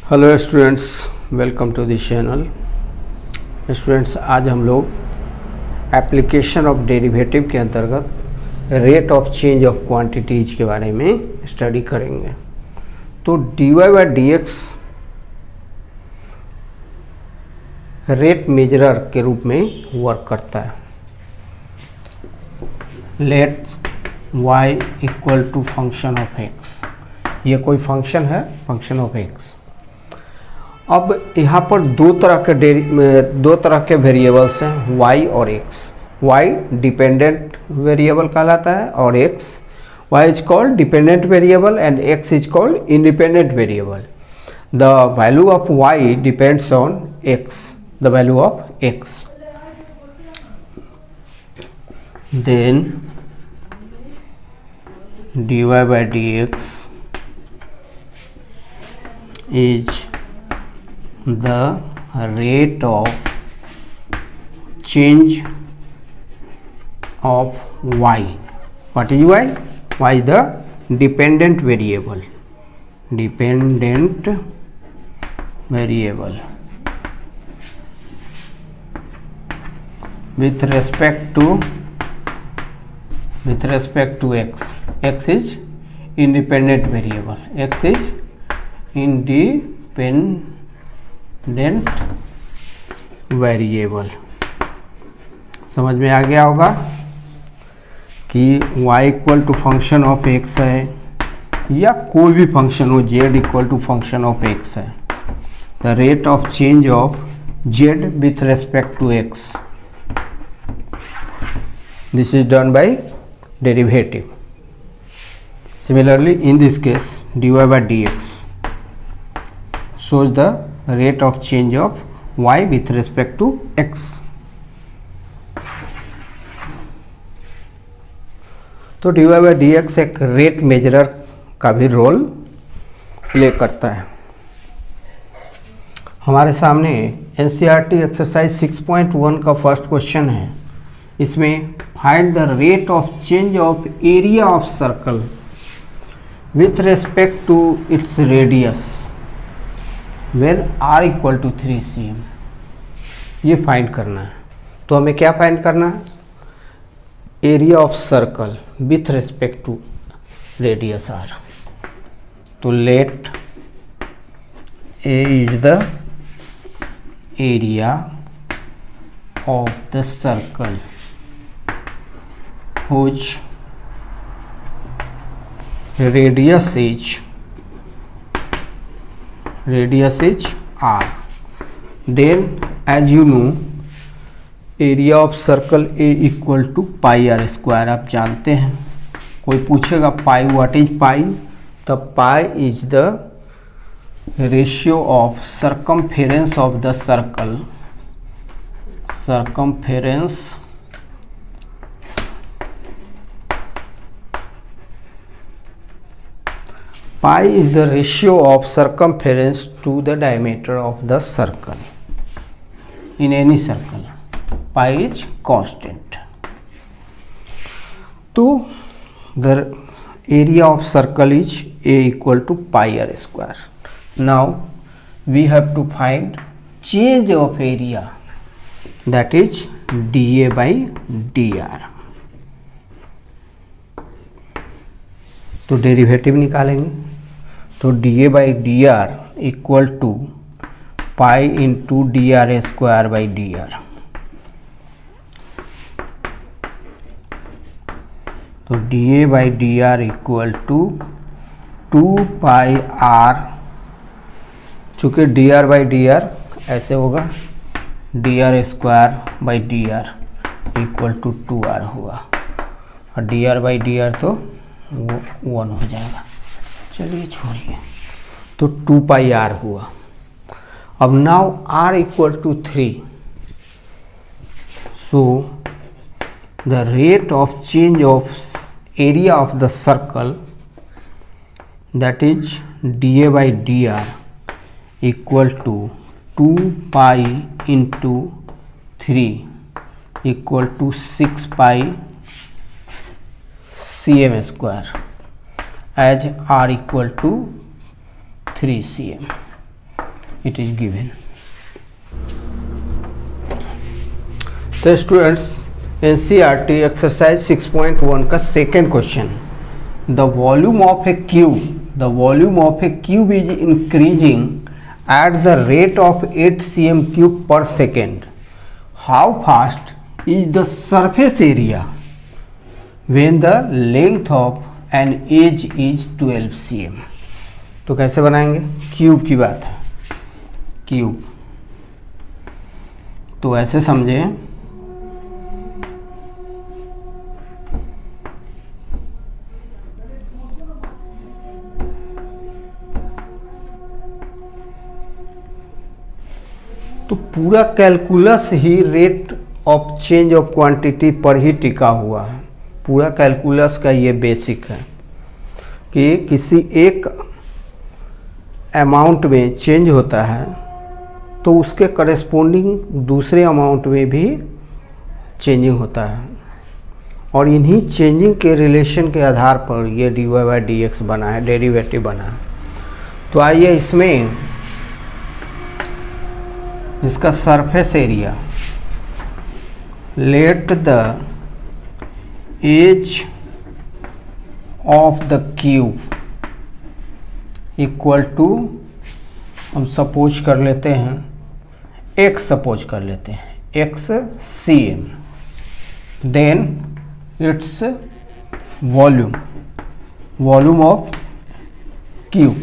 Hello students, welcome to this channel. Students, आज हम लोग एप्लीकेशन ऑफ डेरिवेटिव के अंतर्गत rate of change of quantities के बारे में स्टडी करेंगे। तो dy by d x rate measurer के रूप में वर्क करता है। Let y equal to function of x, ये कोई फंक्शन है, फंक्शन ऑफ x। अब यहाँ पर दो तरह के वेरिएबल्स हैं, y और x। y डिपेंडेंट वेरिएबल कहलाता है और y is called dependent variable and x is called independent variable. The value of y depends on x, the value of x। Then dy by dx is the rate of change of y. What is y? Y is the dependent variable. Dependent variable with respect to x. X is independent variable. X is independent variable. समझ में आ गया होगा कि y equal to function of x है या कोई भी फंक्शन हो, z equal to function of x है। The rate of change of z with respect to x, this is done by derivative. Similarly, in this case, dy by dx shows the rate of change of y with respect to x. तो dy by dx एक rate मेजरर का भी role play करता है। हमारे सामने NCERT exercise 6.1 का first question है। इसमें find the rate of change of area of circle with respect to its radius when r equal to 3 cm। ये फाइंड करना है। तो हमें क्या फाइंड करना है? Area of circle with respect to radius r। तो let a is the area of the circle whose radius is r। then as you know area of circle a equal to pi r square। आप जानते हैं, कोई पूछेगा पाई what is pi, तब pi is the ratio of circumference of the circle, circumference pi is the ratio of circumference to the diameter of the circle in any circle. Pi is constant. So the area of circle is a equal to pi r square. Now we have to find change of area, that is dA by dr। तो derivative निकालेंगे। तो dA by d r equal to pi into d r square by d r. तो dA by d r equal to 2 pi r, चूँकि d r by d r ऐसे होगा, d r square by d r equal to 2r होगा, और d r by d r तो वो 1 हो जाएगा। चलिए छोड़िए, तो 2 पाई r हुआ। अब now r equal to 3, so the rate of change of area of the circle, that is dA by d r equal to 2 pi into 3 equal to 6 pi cm square as r equal to 3 cm। It is given. तो students NCERT exercise 6.1 का second question, the volume of a cube is increasing at the rate of 8 cm cube per second. How fast is the surface area when the length of an edge is 12 cm? तो कैसे बनाएंगे? Cube की बात है, cube तो ऐसे समझे, तो पूरा calculus he rate of change of quantity पर ही टिका हुआ है। पूरा कैलकुलस का ये बेसिक है कि किसी एक अमाउंट में चेंज होता है तो उसके करेस्पोंडिंग दूसरे अमाउंट में भी चेंजिंग होता है, और इन्हीं चेंजिंग के रिलेशन के आधार पर ये dy/dx बना है, डेरिवेटिव बना है। तो आइए इसमें इसका surface area, let the edge of the cube equal to, हम सपोज कर लेते हैं x, सपोज कर लेते हैं x cm, then its volume of cube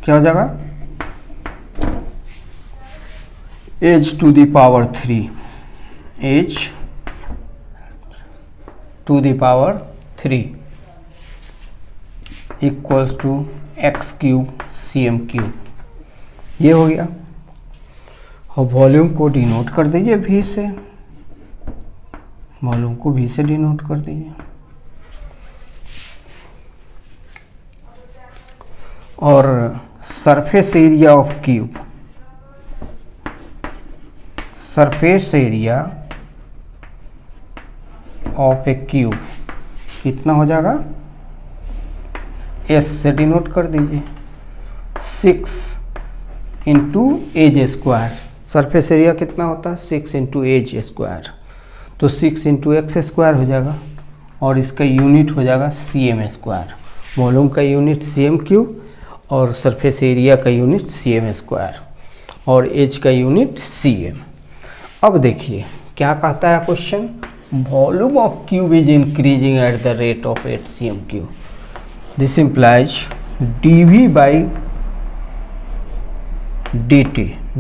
क्या हो जाएगा? h to the power 3, h to the power 3 equals to x cube cm cube, ये हो गया। और वॉल्यूम को डिनोट कर दीजिए v से, वॉल्यूम को v से डिनोट कर दीजिए। और surface area of cube, surface area of a cube कितना हो जाएगा? s से डिनोट कर दीजिए, 6 into edge square. Surface area कितना होता है? 6 इंटू एज स्क्वायर, तो 6 इंटू एक्स स्क्वायर हो जाएगा, और इसका यूनिट हो जाएगा cm स्क्वायर। वॉल्यूम का यूनिट cm क्यूब और सरफेस एरिया का यूनिट cm स्क्वायर और एज का यूनिट cm। अब देखिए क्या कहता है question, volume of cube is increasing at the rate of 8 cm cube, this implies dv by dt,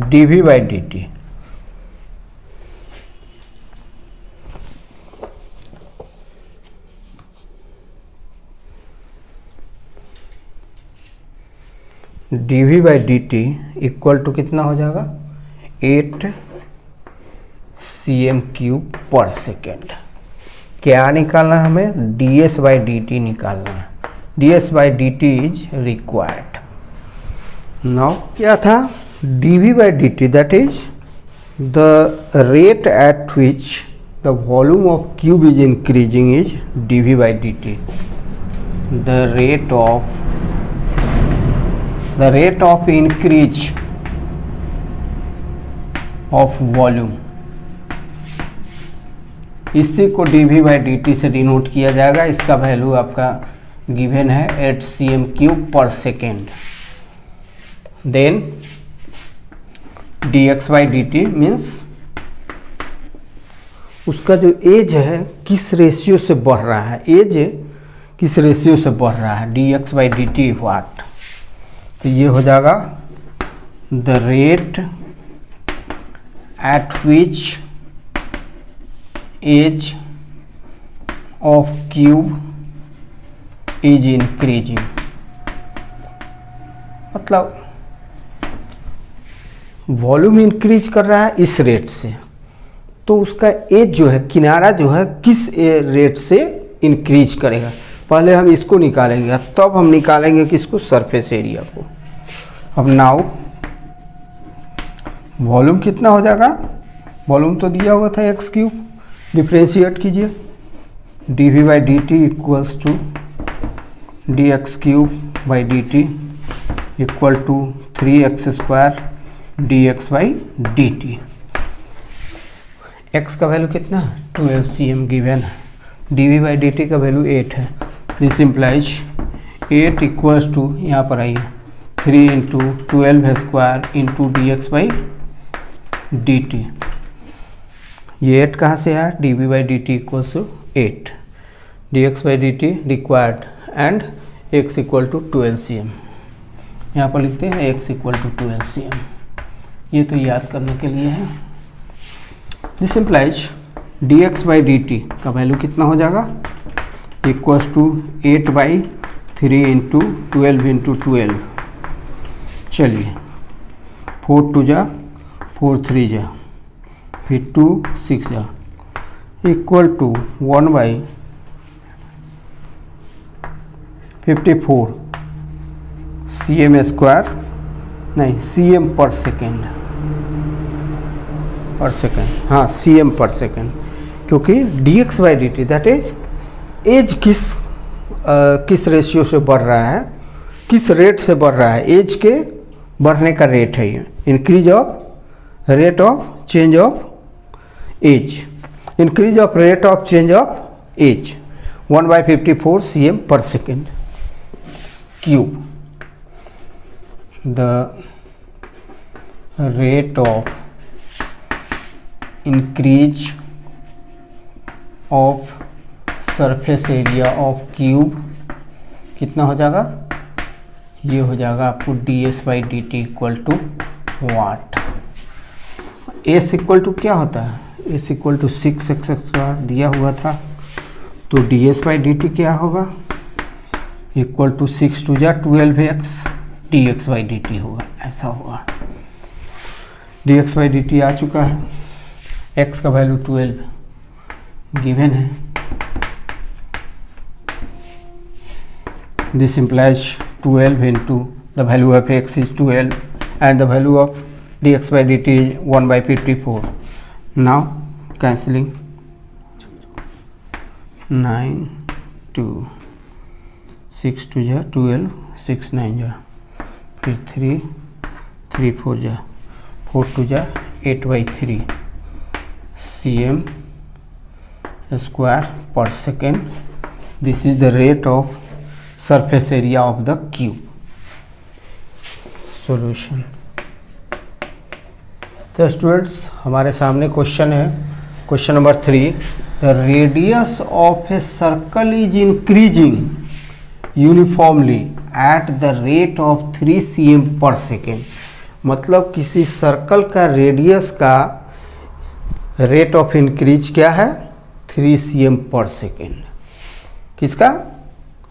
dv by dt dv by dt equal to कितना हो जाएगा? 8 cm क्यूब पर सेकेंड। क्या निकालना है हमें? ds बाई dt निकालना है। ds by dt is required. Now क्या था? dv by dt, that is the rate at which the volume of cube is increasing is dv by dt, the rate of increase of volume, इसी को dv by dt से denote किया जाएगा। इसका value आपका given है 8 cm cube पर second. Then dx by dt means उसका जो एज है किस रेशियो से बढ़ रहा है, एज किस रेशियो से बढ़ रहा है, dx बाई dt व्हाट, तो ये हो जाएगा the rate at which edge of cube is increasing, मतलब वॉल्यूम इंक्रीज कर रहा है इस रेट से, तो उसका एज जो है, किनारा जो है, किस रेट से इंक्रीज करेगा। पहले हम इसको निकालेंगे, तब हम निकालेंगे किसको? सरफेस एरिया को। अब नाउ वॉल्यूम कितना हो जाएगा? वॉल्यूम तो दिया हुआ था x क्यूब, डिफ्रेंशिएट कीजिए, dv by dt equals to dx cube by dt equal to 3x² dx/dt। x का वैल्यू कितना है 12 cm गिवन है, dv/dt का वैल्यू 8 है। दिस इम्प्लाइज 8 इक्वल्स टू, यहाँ पर आइए 3 इंटू 12² इंटू dx/dt। ये 8 कहाँ से आया, dv/dt equals to 8, dx/dt required and x equal to 12 cm। यहाँ पर लिखते हैं x इक्वल टू 12 cm, ये तो याद करने के लिए है। दिस इम्प्लाइज dx/dt का वैल्यू कितना हो जाएगा, इक्वल्स टू 8/3 इंटू 12 इंटू 12। चलिए 4 2 जा 4 3 जा, फिर 2 6 जा, इक्वल टू 1/54 cm², नहीं cm पर सेकेंड, हाँ cm पर सेकेंड, क्योंकि dx/dt दैट इज एज किस रेशियो से बढ़ रहा है, किस रेट से बढ़ रहा है, एज के बढ़ने का रेट है ये, increase of rate of change of edge, increase of rate of change of edge 1/54 cm पर second cube. The rate of increase of surface area of cube कितना हो जाएगा, ये हो जाएगा आपको ds/dt equal to what. s equal to क्या होता है, s इक्वल टू 6x² दिया हुआ था, तो ds/dt क्या होगा, इक्वल टू 6 2 जा 12x dx/dt होगा, ऐसा होगा। dx/dt आ चुका है, x का वैल्यू 12 गिवन है। This implies 12 into the value of x is 12 and the value of dx/dt is 1/54। Now cancelling 9 2 6 2 जा 12 6 9 जा, फिर 3 3 4 जा 4 2 जा 8/3 cm² per second। This is the rate of surface area of the cube. Solution. तो students हमारे सामने question है, question number 3, the radius of a circle is increasing uniformly eight the rate of 3 cm पर second. मतलब किसी circle का radius का rate of increase क्या है, 3 cm पर सेकेंड। किसका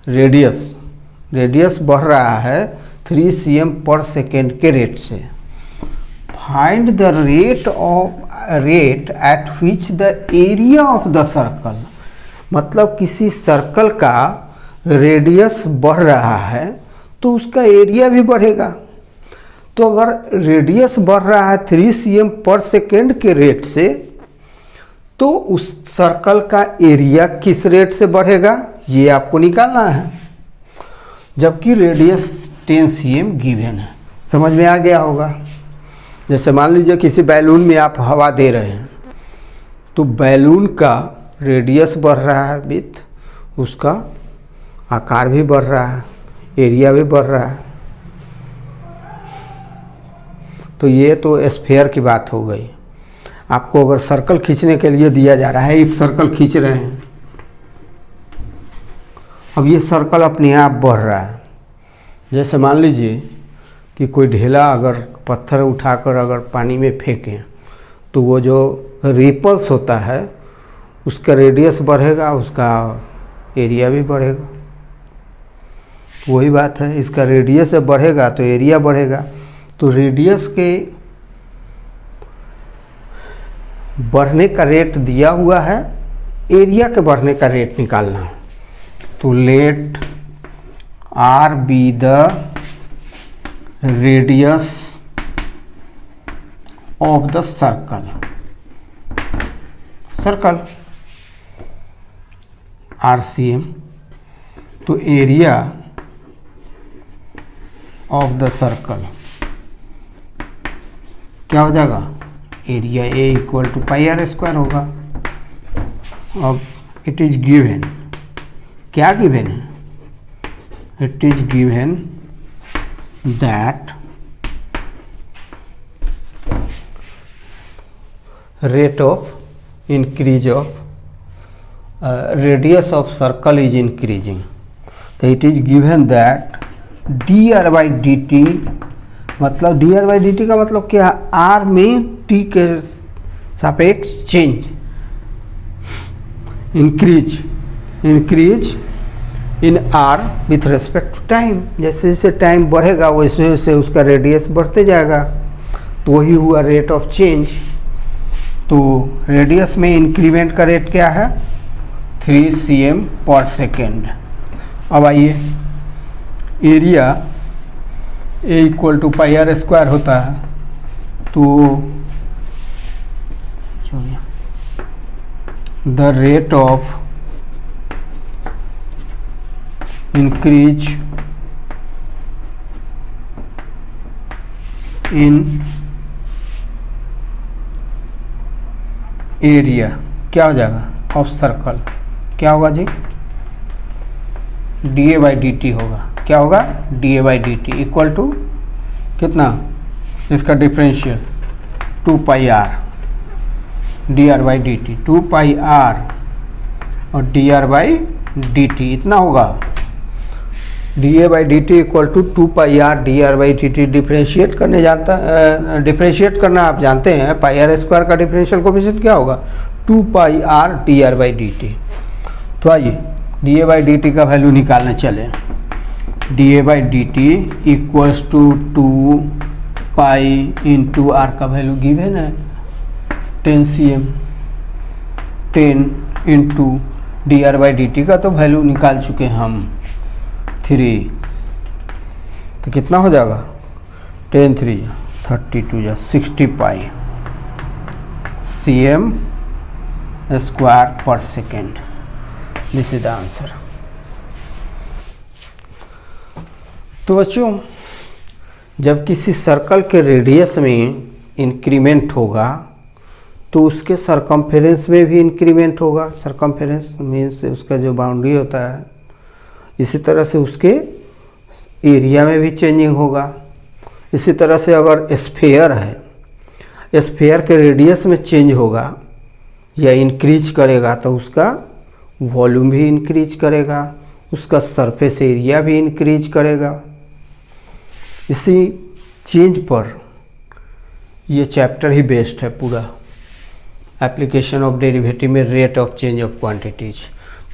रेडियस बढ़ रहा है 3 cm पर सेकेंड के रेट से। Find the rate at which the area of the circle. मतलब किसी सर्कल का रेडियस बढ़ रहा है तो उसका एरिया भी बढ़ेगा। तो अगर रेडियस बढ़ रहा है 3 cm पर सेकेंड के रेट से, तो उस सर्कल का एरिया किस रेट से बढ़ेगा, ये आपको निकालना है। जबकि रेडियस 10 cm गिवन है। समझ में आ गया होगा। जैसे मान लीजिए किसी बैलून में आप हवा दे रहे हैं, तो बैलून का रेडियस बढ़ रहा है विथ उसका आकार भी बढ़ रहा है, एरिया भी बढ़ रहा है। तो ये तो स्फीयर की बात हो गई। आपको अगर सर्कल खींचने के लिए दिया जा रहा है, एक सर्कल खींच रहे हैं, अब ये सर्कल अपने आप बढ़ रहा है। जैसे मान लीजिए कि कोई ढेला अगर पत्थर उठाकर अगर पानी में फेंकें, तो वो जो रिपल्स होता है उसका रेडियस बढ़ेगा, उसका एरिया भी बढ़ेगा। वही बात है, इसका रेडियस जब बढ़ेगा तो एरिया बढ़ेगा। तो रेडियस के बढ़ने का रेट दिया हुआ है, एरिया के बढ़ने का रेट निकालना है। तो let r be the radius of the circle RCM। तो एरिया ऑफ द सर्कल क्या हो जाएगा, area A equal to pi r square होगा। अब इट इज गिवन, क्या गिवन है, it is given that rate of increase of radius of circle is increasing, तो it is given that dr by dt, मतलब dr by dt का मतलब क्या, r में t के सापेक्ष चेंज, increase in r with respect to time, जैसे जैसे टाइम बढ़ेगा वैसे वैसे उसका रेडियस बढ़ते जाएगा, तो वही हुआ रेट ऑफ चेंज। तो रेडियस में इंक्रीमेंट का रेट क्या है, 3 cm पर सेकेंड। अब आइए, area A equal to pi r square होता है, तो the rate of increase in area क्या हो जाएगा ऑफ सर्कल, क्या होगा जी, d A by d t होगा, क्या होगा, d A by d t equal to कितना, इसका differential 2 pi r d r by d T, 2 pi r और d r by d t इतना होगा, d A by d t equal to 2 pi r d r by d t. Differentiate करने जानता, differentiate करना आप जानते हैं, pi r square का डिफरेंशियल कोफिशिएंट क्या होगा, 2 pi r d r by d t. तो आइए d A by d t का वैल्यू निकालने चले, d A by d t equals to 2 pi into are का वैल्यू गिवन है 10 cm, 10 into d r by d t का तो value निकाल चुके हैं हम 3, तो कितना हो जाएगा, 10 3 32 या 60 पाई cm स्क्वायर पर second, this is the answer. तो बच्चों, जब किसी सर्कल के रेडियस में इंक्रीमेंट होगा तो उसके सरकमफेरेंस में भी इंक्रीमेंट होगा, सरकमफेरेंस मीन्स उसका जो बाउंड्री होता है, इसी तरह से उसके एरिया में भी चेंजिंग होगा। इसी तरह से अगर स्फेयर है, स्फेयर के रेडियस में चेंज होगा या इंक्रीज करेगा तो उसका वॉल्यूम भी इंक्रीज करेगा, उसका सरफेस एरिया भी इंक्रीज करेगा। इसी चेंज पर ये चैप्टर ही बेस्ड है पूरा, एप्लीकेशन ऑफ डेरिवेटिव में rate of change of quantities.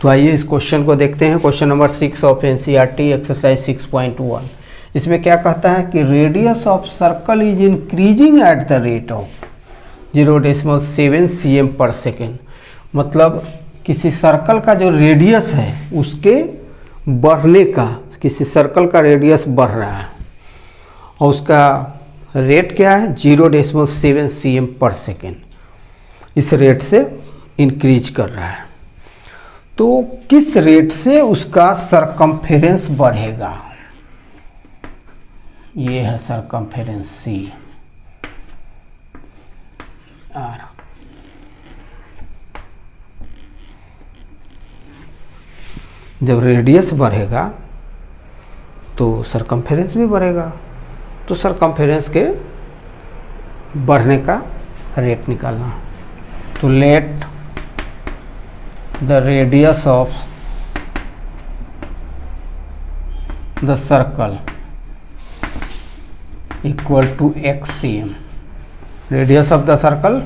तो आइए इस क्वेश्चन को देखते हैं, question number 6 of NCERT exercise 6.1। इसमें क्या कहता है कि radius of circle is increasing at the rate of 0.7 cm पर सेकेंड, मतलब किसी सर्कल का जो रेडियस है उसके बढ़ने का, किसी सर्कल का रेडियस बढ़ रहा है और उसका रेट क्या है 0.7 cm पर सेकेंड, इस रेट से इंक्रीज कर रहा है। तो किस रेट से उसका सरकमफेरेंस बढ़ेगा, ये है सरकमफेरेंस सी आर। जब रेडियस बढ़ेगा तो सरकमफेरेंस भी बढ़ेगा, तो सरकमफेरेंस के बढ़ने का रेट निकालना। तो let the radius of the circle equal to x cm, radius of the circle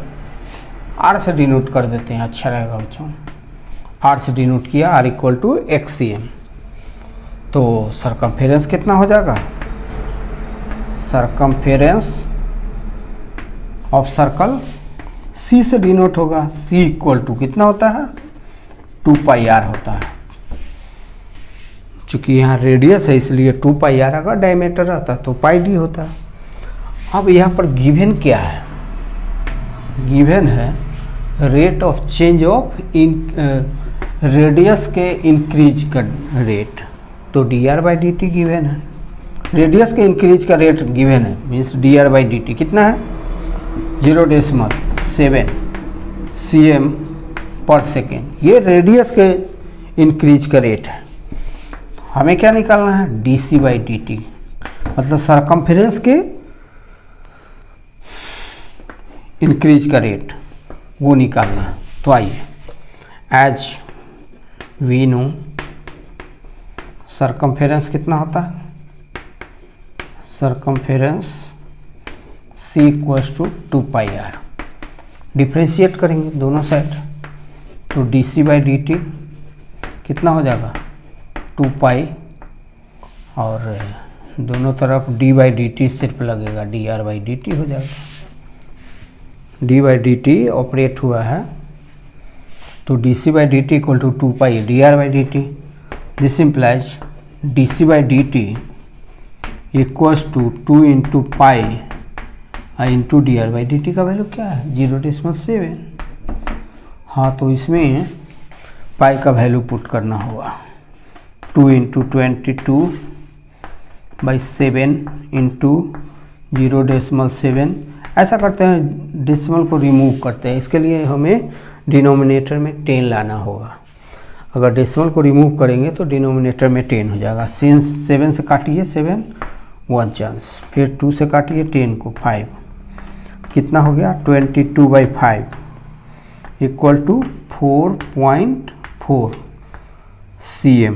r से डिनोट कर देते हैं, अच्छा रहेगा बच्चों, r से डिनोट किया, r equal to x c m. तो सरकमफेरेंस कितना हो जाएगा, सरकमफेरेंस ऑफ सर्कल c से डिनोट होगा, c इक्वल टू कितना होता है 2 पाई आर होता है। चूँकि यहाँ रेडियस है इसलिए 2 पाई आर, अगर डायमीटर रहता तो पाई डी होता है। अब यहाँ पर गिवन क्या है, गिवन है rate of change of radius के इंक्रीज का रेट, तो D r by d T given है। रेडियस के इंक्रीज का रेट गिवन है, मीन्स dr/dt कितना है 0.7 cm पर सेकेंड। ये रेडियस के इंक्रीज का रेट है। हमें क्या निकालना है dc/dt, मतलब सरकमफेरेंस के इंक्रीज का रेट वो निकालना है। तो आइए, एज वी नो सरकमफेरेंस कितना होता है, सरकमफेरेंस c = 2πr। डिफ्रेंशिएट करेंगे दोनों साइड, तो dc/dt कितना हो जाएगा 2π, और दोनों तरफ d/dt सिर्फ लगेगा, dr/dt हो जाएगा। d/dt ऑपरेट हुआ है तो dc/dt = 2π dr/dt। This implies dc/dt = 2 × π into dr/dt का वैल्यू क्या है 0.7। हाँ, तो इसमें पाई का वैल्यू पुट करना होगा 2 × 22/7 इंटू 0.7। ऐसा करते हैं, डेसिमल को रिमूव करते हैं। इसके लिए हमें डिनोमिनेटर में 10 लाना होगा। अगर डेसिमल को रिमूव करेंगे तो डिनोमिनेटर में 10 हो जाएगा। सिंस 7 से काटिए 7 1 चांस, फिर 2 से काटिए 10 को 5, कितना हो गया 22/5 = 4.4 cm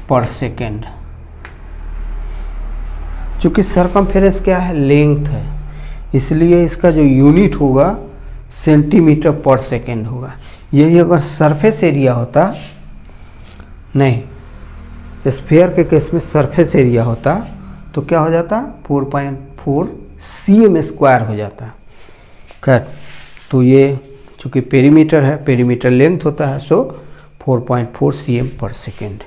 पर सेकेंड। चूँकि सरकमफेरेंस क्या है लेंथ है, इसलिए इसका जो यूनिट होगा सेंटीमीटर पर सेकेंड होगा। यही अगर सरफेस एरिया होता, नहीं स्फीयर के केस में सरफेस एरिया होता तो क्या हो जाता 4.4 cm² हो जाता। खैर, तो ये चूँकि पेरीमीटर है, पेरीमीटर लेंथ होता है, सो 4.4 cm पर सेकेंड।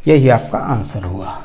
यही आपका आंसर हुआ।